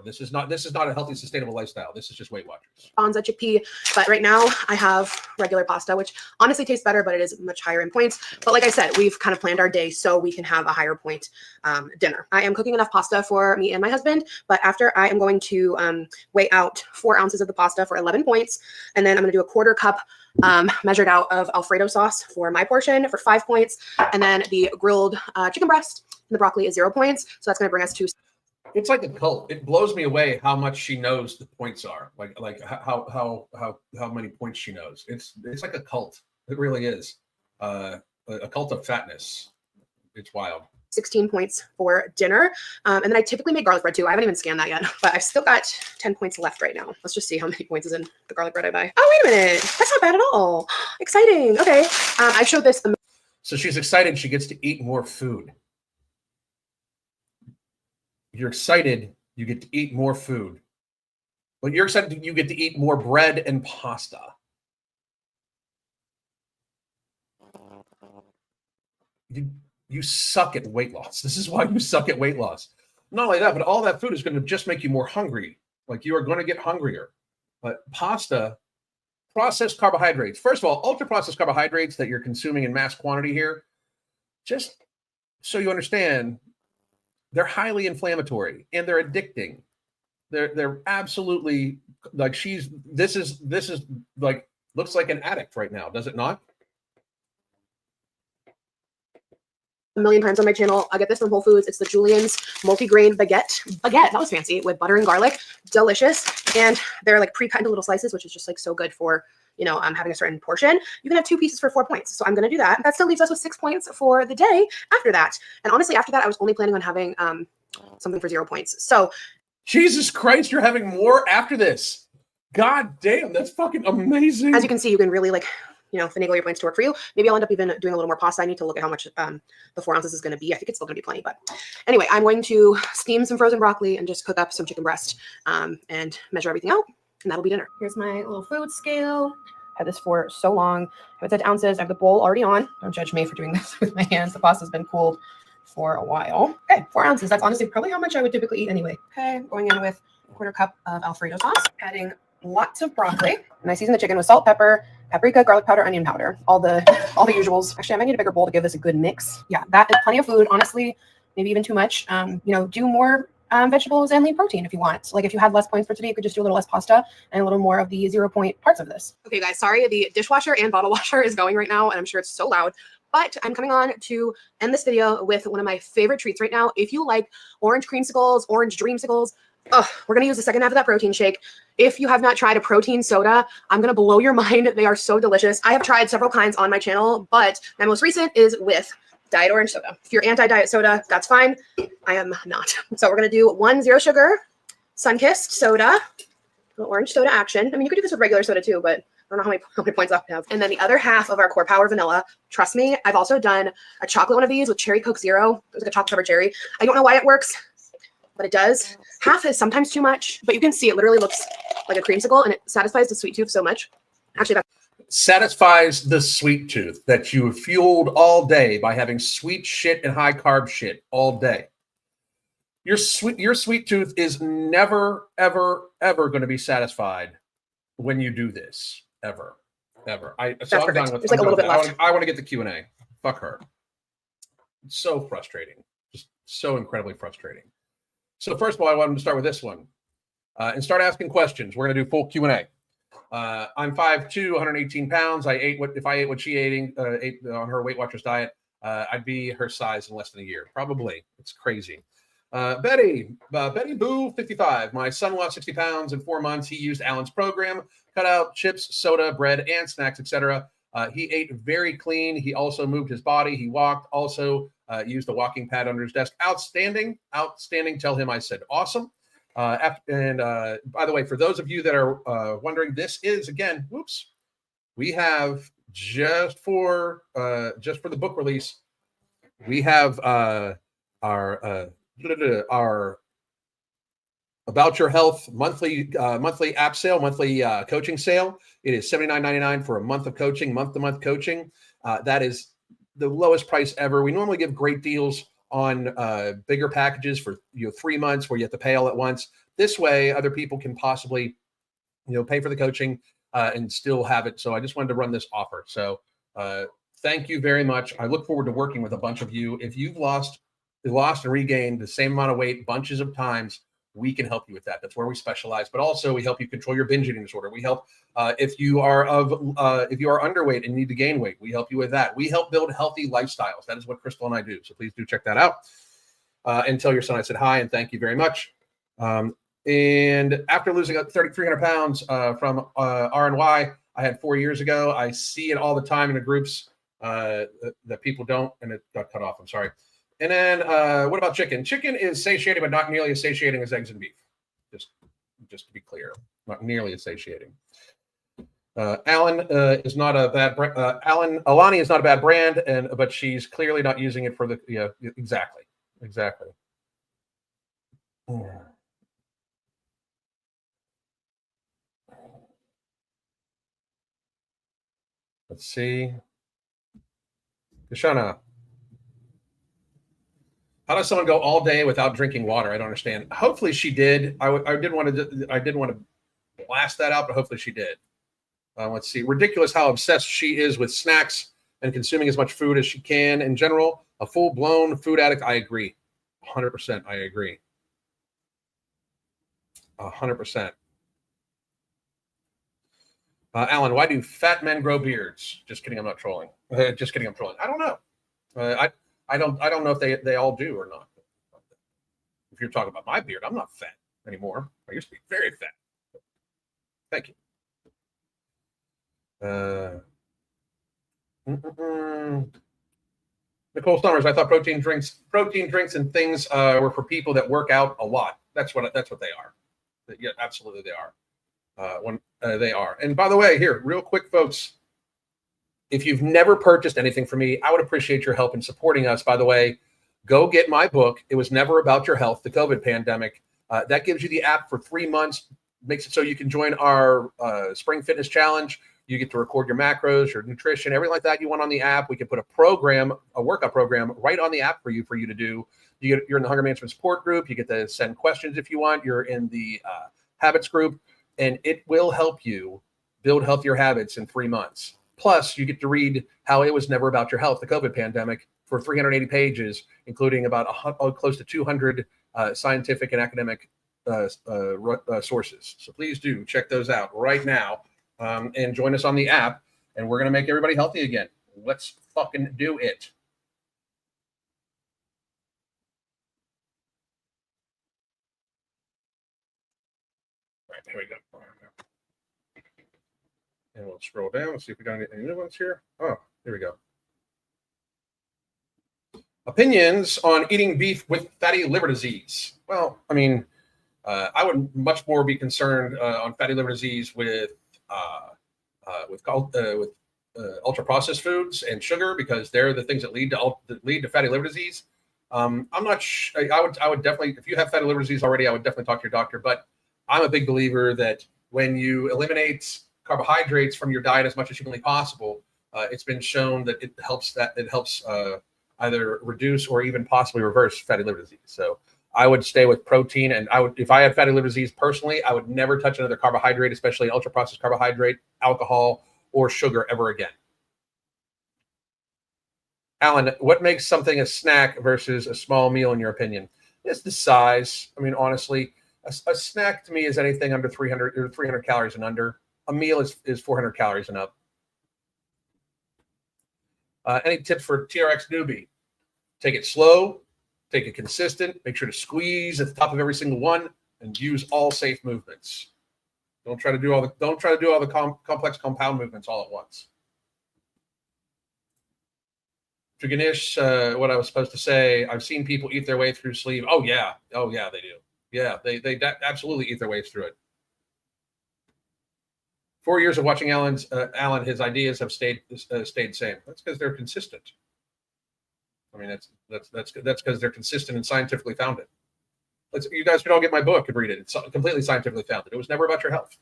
This is not a healthy, sustainable lifestyle. This is just Weight Watchers. Bonza chickpea, but right now I have regular pasta, which honestly tastes better, but it is much higher in points. But like I said, we've kind of planned our day so we can have a higher point dinner. I am cooking enough pasta for me and my husband, but after I am going to weigh out 4 ounces of the pasta for 11 points, and then I'm going to do a 1/4 cup measured out of Alfredo sauce for my portion for 5 points, and then the grilled chicken breast and the broccoli is 0 points. So that's going to bring us to. It's like a cult. It blows me away how much she knows the points are. Like how many points she knows. It's like a cult. It really is. A cult of fatness. It's wild. 16 points for dinner. And then I typically make garlic bread too. I haven't even scanned that yet, but I've still got 10 points left right now. Let's just see how many points is in the garlic bread I buy. Oh, wait a minute. That's not bad at all. Exciting. Okay. I showed this. So she's excited she gets to eat more food. You're excited you get to eat more food. But you're excited you get to eat more bread and pasta. You suck at weight loss. This is why you suck at weight loss. Not only that, but all that food is going to just make you more hungry. Like you are going to get hungrier. But pasta, processed carbohydrates. First of all, ultra-processed carbohydrates that you're consuming in mass quantity here, just so you understand, they're highly inflammatory and they're addicting. They're absolutely like this is like looks like an addict right now, does it not? A million times on my channel. I get this from Whole Foods. It's the Julien's multi-grain baguette. That was fancy with butter and garlic. Delicious. And they're like pre-cut into little slices, which is just like so good for, you know, having a certain portion. You can have 2 pieces for 4 points. So I'm going to do that. That still leaves us with 6 points for the day after that. And honestly, after that, I was only planning on having something for 0 points. So Jesus Christ, you're having more after this. God damn, that's fucking amazing. as you can see, you can really like, you know, finagle your points to work for you. Maybe I'll end up even doing a little more pasta. I need to look at how much the 4 ounces is going to be. I think it's still going to be plenty. But anyway, I'm going to steam some frozen broccoli and just cook up some chicken breast and measure everything out. And that'll be dinner. Here's my little food scale. I've had this for so long. I have it set ounces. I have the bowl already on. Don't judge me for doing this with my hands. The pasta's been cooled for a while. Okay, 4 ounces. That's honestly probably how much I would typically eat anyway. Okay, going in with a 1/4 cup of Alfredo sauce. Adding lots of broccoli. And I season the chicken with salt, pepper, paprika, garlic powder, onion powder, all the usuals. Actually, I might need a bigger bowl to give this a good mix. Yeah, that is plenty of food. Honestly, maybe even too much. You know, do more vegetables and lean protein if you want. Like if you had less points for today, you could just do a little less pasta and a little more of the 0 point parts of this. Okay, guys, sorry. The dishwasher and bottle washer is going right now, and I'm sure it's so loud. But I'm coming on to end this video with one of my favorite treats right now. If you like orange creamsicles, orange dreamsicles, we're going to use the second half of that protein shake. If you have not tried a protein soda, I'm going to blow your mind. They are so delicious. I have tried several kinds on my channel, but my most recent is with diet orange soda. If you're anti-diet soda, that's fine. I am not. So we're going to do 1 0 sugar Sunkissed soda, orange soda action. I mean, you could do this with regular soda too, but I don't know how many points I have. And then the other half of our Core Power vanilla. Trust me, I've also done a chocolate one of these with cherry Coke Zero. It was like a chocolate covered cherry. I don't know why it works, but it does. Half is sometimes too much, but you can see it literally looks like a creamsicle and it satisfies the sweet tooth so much. Actually, that satisfies the sweet tooth that you have fueled all day by having sweet shit and high carb shit all day. Your sweet tooth is never, ever, ever going to be satisfied when you do this. Ever. I'm done with. There's like a little bit left. I want to get the Q&A. Fuck her. It's so frustrating. Just so incredibly frustrating. So first of all, I wanted to start with this one and start asking questions. We're going to do full Q&A. I'm 5'2", 118 pounds. If I ate what she ate on her Weight Watchers diet, I'd be her size in less than a year. Probably. It's crazy. Betty Boo, 55. My son lost 60 pounds in 4 months. He used Alan's program, cut out chips, soda, bread, and snacks, etc. He ate very clean. He also moved his body. He walked, also used a walking pad under his desk. Outstanding. Tell him I said awesome. By the way, for those of you that are wondering, this is, again, we have just for the book release, we have our About Your Health monthly app sale, monthly coaching sale. It is $79.99 for a month of coaching, month-to-month coaching. That is the lowest price ever. We normally give great deals on bigger packages for 3 months where you have to pay all at once. This way, other people can possibly pay for the coaching and still have it. So I just wanted to run this offer. So thank you very much. I look forward to working with a bunch of you. If you've lost and regained the same amount of weight bunches of times, we can help you with that. That's where we specialize. But also, we help you control your binge eating disorder. We help if you are underweight and need to gain weight. We help you with that. We help build healthy lifestyles. That is what Crystal and I do. So please do check that out. and tell your son I said hi and thank you very much. And after losing 300 pounds from RNY, I had 4 years ago. I see it all the time in the groups that people don't, and it got cut off. I'm sorry. And then what about chicken? Chicken is satiating, but not nearly as satiating as eggs and beef. Just to be clear, not nearly as satiating. Alan is not a bad Alani is not a bad brand, but she's clearly not using it for the exactly. Let's see. Kashana, how does someone go all day without drinking water? I don't understand. Hopefully she did. I didn't want to blast that out, but hopefully she did. Let's see. Ridiculous how obsessed she is with snacks and consuming as much food as she can in general. A full-blown food addict. I agree. 100%. I agree. 100%. Alan, why do fat men grow beards? Just kidding. I'm not trolling. Just kidding. I'm trolling. I don't know. I don't know if they all do or not. If you're talking about my beard, I'm not fat anymore. I used to be very fat. Thank you. Nicole Summers, I thought protein drinks and things were for people that work out a lot. That's what they are. Yeah, absolutely they are. They are. And by the way, here, real quick, folks, if you've never purchased anything from me, I would appreciate your help in supporting us. By the way, go get my book. It was never about your health, the COVID pandemic. That gives you the app for 3 months, makes it so you can join our Spring Fitness Challenge. You get to record your macros, your nutrition, everything like that you want on the app. We can put a workout program right on the app for you to do. You're in the Hunger Management Support Group. You get to send questions if you want. You're in the Habits Group, and it will help you build healthier habits in 3 months. Plus, you get to read how it was never about your health, the COVID pandemic, for 380 pages, including about close to 200 scientific and academic sources. So please do check those out right now and join us on the app, and we're going to make everybody healthy again. Let's fucking do it. All right, here we go. And we'll scroll down and see if we got any new ones here. Oh, here we go. Opinions on eating beef with fatty liver disease. Well, I mean, I would much more be concerned on fatty liver disease with ultra processed foods and sugar, because they're the things that lead to fatty liver disease. I'm not. I would definitely, if you have fatty liver disease already, I would definitely talk to your doctor. But I'm a big believer that when you eliminate carbohydrates from your diet as much as humanly possible, it's been shown that it helps either reduce or even possibly reverse fatty liver disease. So I would stay with protein, and if I had fatty liver disease personally, I would never touch another carbohydrate, especially ultra processed carbohydrate, alcohol, or sugar ever again. Alan, what makes something a snack versus a small meal in your opinion? It's the size. I mean, honestly, a snack to me is anything under 300 calories and under. A meal is 400 calories and up. Any tips for TRX newbie? Take it slow, take it consistent, make sure to squeeze at the top of every single one, and use all safe movements. Don't try to do all the complex compound movements all at once. To Ganesh, what I was supposed to say, I've seen people eat their way through sleeve. Oh yeah, they do. Yeah, they absolutely eat their way through it. 4 years of watching Alan, his ideas have stayed the same. That's because they're consistent. I mean, that's because they're consistent and scientifically founded. You guys can all get my book and read it. It's completely scientifically founded. It was never about your health,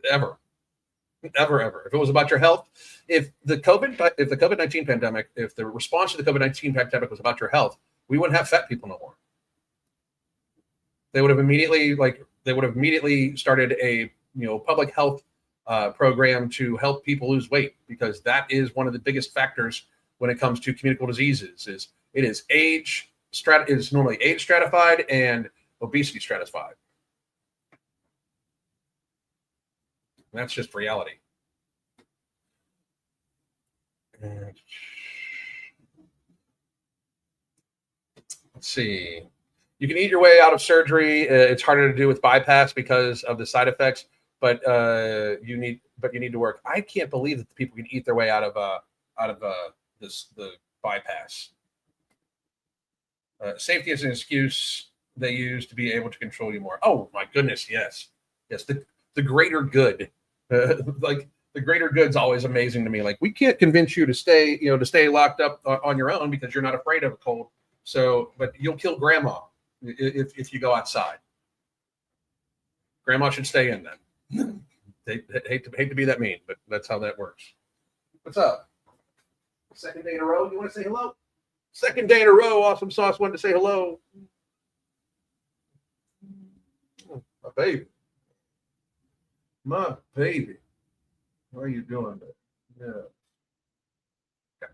ever. If it was about your health, if the COVID-19 pandemic, if the response to the COVID-19 pandemic was about your health, we wouldn't have fat people no more. They would have immediately started a public health program to help people lose weight, because that is one of the biggest factors when it comes to communicable diseases. Is normally age stratified and obesity stratified. And that's just reality. Let's Let's see. You can eat your way out of surgery. It's harder to do with bypass because of the side effects, but you need to work. I can't believe that people can eat their way out of the bypass. Safety is an excuse they use to be able to control you more. Oh my goodness, yes. The greater good, like the greater good's always amazing to me. Like we can't convince you to stay locked up on your own because you're not afraid of a cold. So, but you'll kill grandma if you go outside. Grandma should stay in then. They hate to be that mean, but that's how that works. What's up? Second day in a row. You want to say hello? Second day in a row. Awesome Sauce wanted to say hello. My baby. My baby. How are you doing? Yeah. Okay.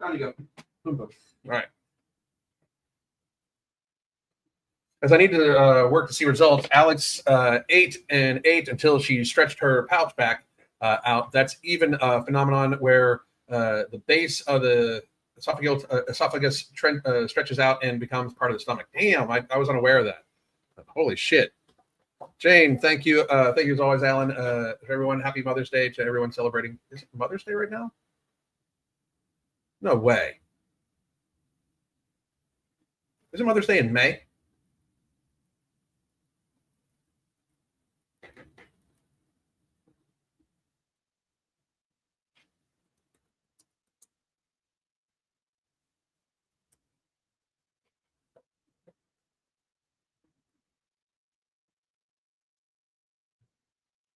Down you go. All right. As I need to work to see results, Alex ate and ate until she stretched her pouch back out. That's even a phenomenon where the base of the esophagus stretches out and becomes part of the stomach. Damn, I was unaware of that. Holy shit. Jane, thank you. Thank you as always, Alan. Everyone, happy Mother's Day to everyone celebrating. Is it Mother's Day right now? No way. Isn't Mother's Day in May?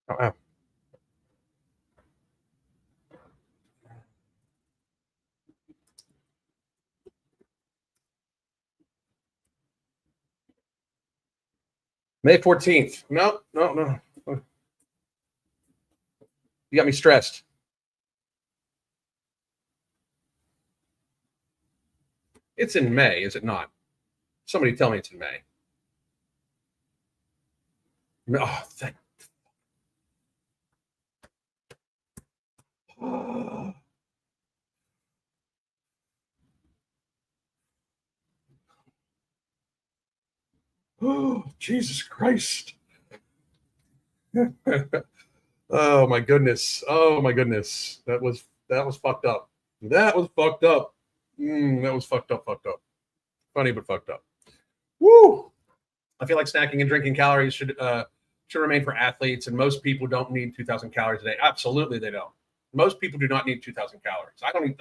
Oh, wow. May 14th. No. You got me stressed. It's in May, is it not? Somebody tell me it's in May. Oh, thank. Oh, Jesus Christ. Oh my goodness. Oh my goodness. That was fucked up. That was fucked up. That was fucked up. Funny but fucked up. Woo! I feel like snacking and drinking calories should remain for athletes, and most people don't need 2,000 calories a day. Absolutely, they don't. Most people do not need 2,000 calories. I often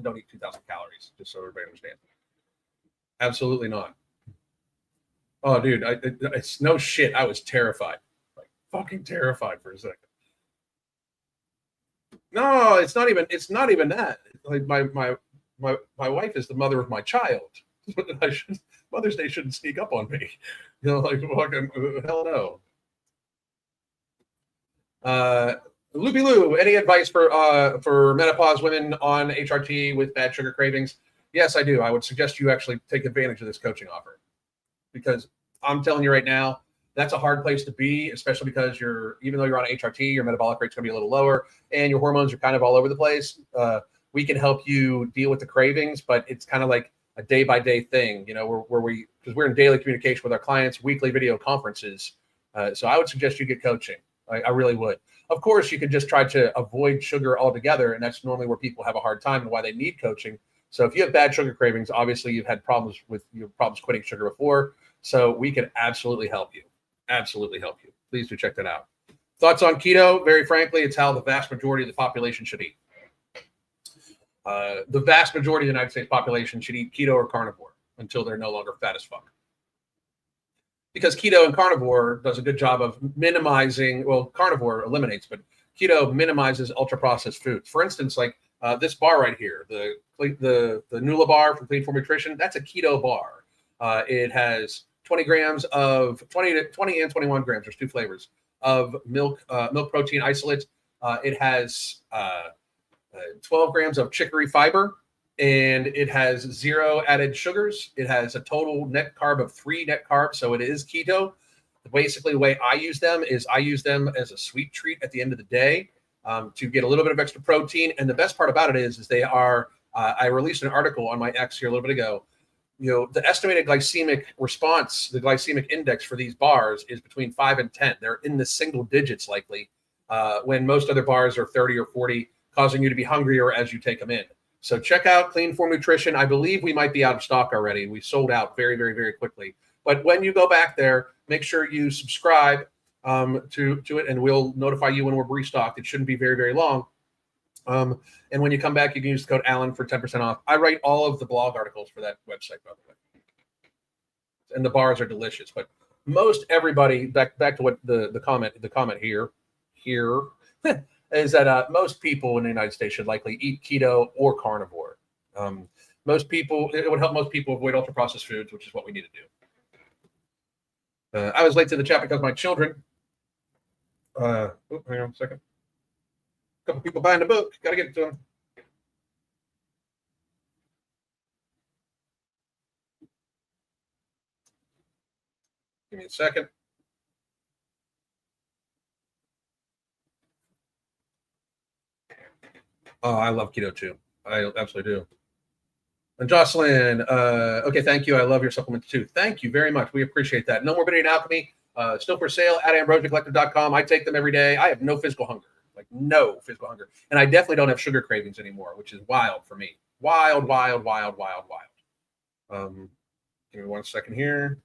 don't eat 2,000 calories, just so everybody understands. Absolutely not. Oh, dude, it's no shit. I was terrified, like fucking terrified for a second. No, it's not even that. Like my wife is the mother of my child. Mother's Day shouldn't sneak up on me. You know, like fucking hell no. Loopy Lou, any advice for menopause women on HRT with bad sugar cravings? Yes, I do. I would suggest you actually take advantage of this coaching offer, because I'm telling you right now, that's a hard place to be, especially because even though you're on HRT, your metabolic rate's going to be a little lower and your hormones are kind of all over the place. We can help you deal with the cravings, but it's kind of like a day-by-day thing, you know, because we're in daily communication with our clients, weekly video conferences. So I would suggest you get coaching. I really would. Of course, you could just try to avoid sugar altogether, and that's normally where people have a hard time and why they need coaching. So if you have bad sugar cravings, obviously you've had problems quitting sugar before. So we can absolutely help you. Absolutely help you. Please do check that out. Thoughts on keto? Very frankly, it's how the vast majority of the population should eat. The vast majority of the United States population should eat keto or carnivore until they're no longer fat as fuck. Because keto and carnivore does a good job of minimizing, well, carnivore eliminates, but keto minimizes ultra-processed foods. For instance, like this bar right here, the Nula bar from Clean Form Nutrition, that's a keto bar. It has 20 and 21 grams, there's two flavors, of milk protein isolate. It has 12 grams of chicory fiber, and it has 0 added sugars. It has a total net carb of 3 net carbs, so it is keto. Basically, the way I use them as a sweet treat at the end of the day to get a little bit of extra protein. And the best part about it is they are I released an article on my X here a little bit ago. The estimated glycemic response, the glycemic index for these bars is between 5 and 10. They're in the single digits likely, when most other bars are 30 or 40, causing you to be hungrier as you take them in. So check out Clean Form Nutrition. I believe we might be out of stock already. We sold out very, very, very quickly. But when you go back there, make sure you subscribe to it, and we'll notify you when we're restocked. It shouldn't be very, very long. And when you come back, you can use the code Alan for 10% off. I write all of the blog articles for that website, by the way. And the bars are delicious. But most everybody, back to what the comment here is that most people in the United States should likely eat keto or carnivore. Most people, it would help most people avoid ultra processed foods, which is what we need to do. I was late to the chat because my children. Hang on a second. A couple people buying the book. Got to get it to them. Give me a second. Oh, I love keto too. I absolutely do. And Jocelyn, okay, thank you. I love your supplements too. Thank you very much. We appreciate that. No Morbidity and Alchemy, still for sale at ambrosiacollective.com. I take them every day. I have no physical hunger, And I definitely don't have sugar cravings anymore, which is wild for me. Wild. Give me 1 second here.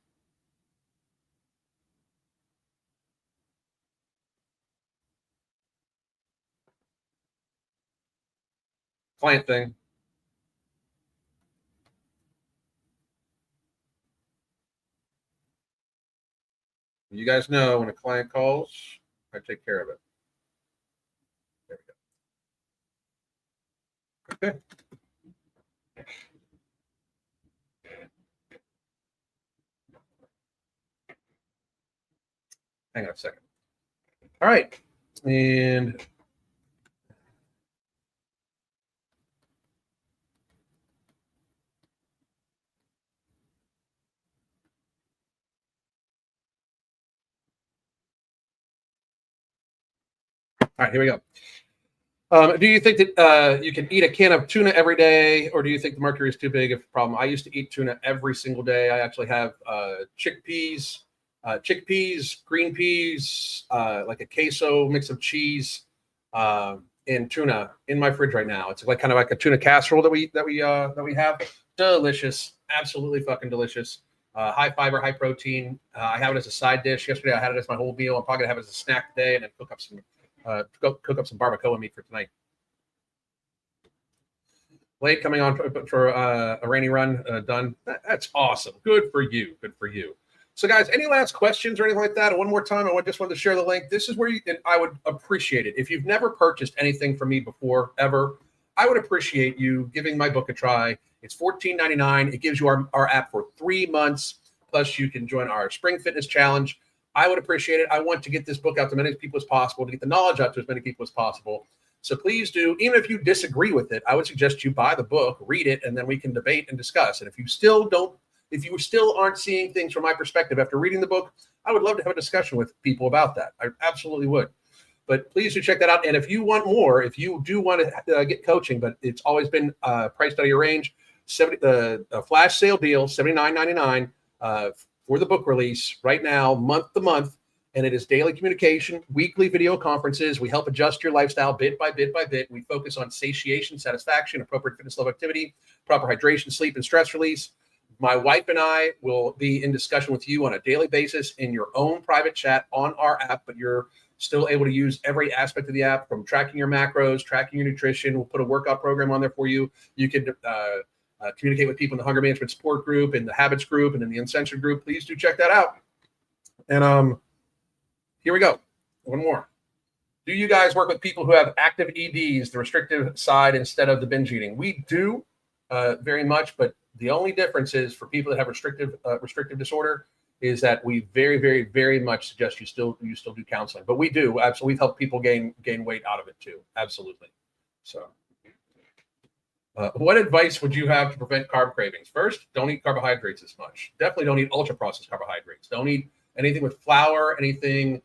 Client thing. You guys know when a client calls, I take care of it. There we go. Okay. Hang on a second. All right. And all right, here we go. Do you think that you can eat a can of tuna every day, or do you think the mercury is too big of a problem? I used to eat tuna every single day. I actually have chickpeas, green peas, like a queso mix of cheese, and tuna in my fridge right now. It's kind of like a tuna casserole that we have. Delicious, absolutely fucking delicious. High fiber, high protein. I have it as a side dish. Yesterday, I had it as my whole meal. I'm probably gonna have it as a snack today, and then cook up some barbacoa meat for tonight. Late coming on for a rainy run done. That's awesome. Good for you. So, guys, any last questions or anything like that? And one more time, I just wanted to share the link. This is where I would appreciate it. If you've never purchased anything from me before, ever, I would appreciate you giving my book a try. It's $14.99. It gives you our app for 3 months. Plus, you can join our Spring Fitness Challenge. I would appreciate it. I want to get this book out to many people as possible, to get the knowledge out to as many people as possible. So please do. Even if you disagree with it, I would suggest you buy the book, read it, and then we can debate and discuss. And if you still aren't seeing things from my perspective after reading the book, I would love to have a discussion with people about that. I absolutely would. But please do check that out. And if you want more, if you do want to get coaching, but it's always been priced out of your range, a flash sale deal, $79.99 for the book release right now, month to month. And it is daily communication, weekly video conferences. We help adjust your lifestyle bit by bit by bit. We focus on satiation, satisfaction, appropriate fitness level activity, proper hydration, sleep, and stress release. My wife and I will be in discussion with you on a daily basis in your own private chat on our app, but you're still able to use every aspect of the app, from tracking your macros, tracking your nutrition. We'll put a workout program on there for you. You could communicate with people in the Hunger Management Support Group, in the Habits Group, and in the Uncensored Group. Please do check that out. And here we go. One more. Do you guys work with people who have active EDs, the restrictive side, instead of the binge eating? We do very much, but the only difference is for people that have restrictive disorder is that we very, very, very much suggest you still do counseling. But we do absolutely help people gain weight out of it too. Absolutely. So, what advice would you have to prevent carb cravings? First, don't eat carbohydrates as much. Definitely don't eat ultra processed carbohydrates. Don't eat anything with flour, anything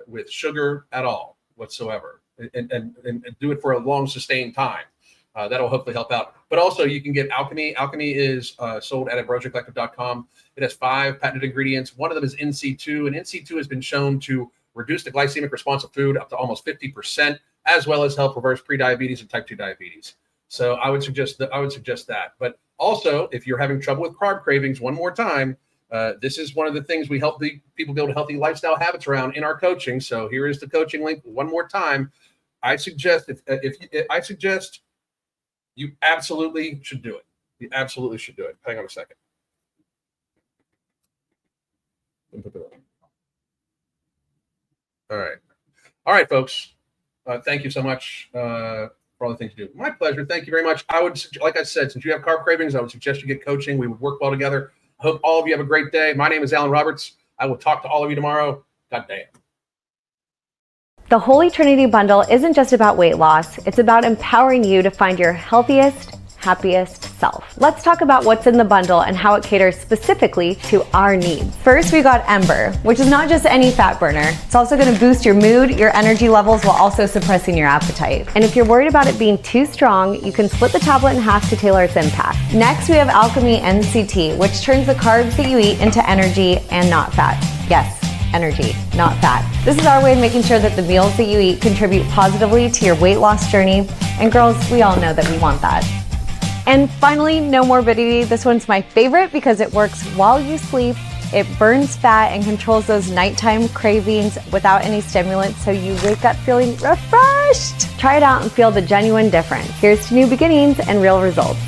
with sugar at all whatsoever, and do it for a long sustained time. That'll hopefully help out. But also you can get Alchemy. Alchemy is sold at AmbrosiaCollective.com. It has 5 patented ingredients. One of them is NC2, and NC2 has been shown to reduce the glycemic response of food up to almost 50%, as well as help reverse prediabetes and type 2 diabetes. So I would suggest that. But also, if you're having trouble with carb cravings, one more time, this is one of the things we help the people build healthy lifestyle habits around in our coaching. So here is the coaching link one more time. I suggest you absolutely should do it. You absolutely should do it. Hang on a second. All right, folks. Thank you so much for all the things you do. My pleasure. Thank you very much. I would, like I said, since you have carb cravings, I would suggest you get coaching. We would work well together. I hope all of you have a great day. My name is Alan Roberts. I will talk to all of you tomorrow. God damn. The Holy Trinity Bundle isn't just about weight loss. It's about empowering you to find your healthiest, happiest self. Let's talk about what's in the bundle and how it caters specifically to our needs. First, we got Ember, which is not just any fat burner. It's also going to boost your mood, your energy levels, while also suppressing your appetite. And if you're worried about it being too strong, you can split the tablet in half to tailor its impact. Next, we have Alchemy NCT, which turns the carbs that you eat into energy and not fat. Yes, energy, not fat. This is our way of making sure that the meals that you eat contribute positively to your weight loss journey. And girls, we all know that we want that. And finally, no morbidity. This one's my favorite because it works while you sleep. It burns fat and controls those nighttime cravings without any stimulants, so you wake up feeling refreshed. Try it out and feel the genuine difference. Here's to new beginnings and real results.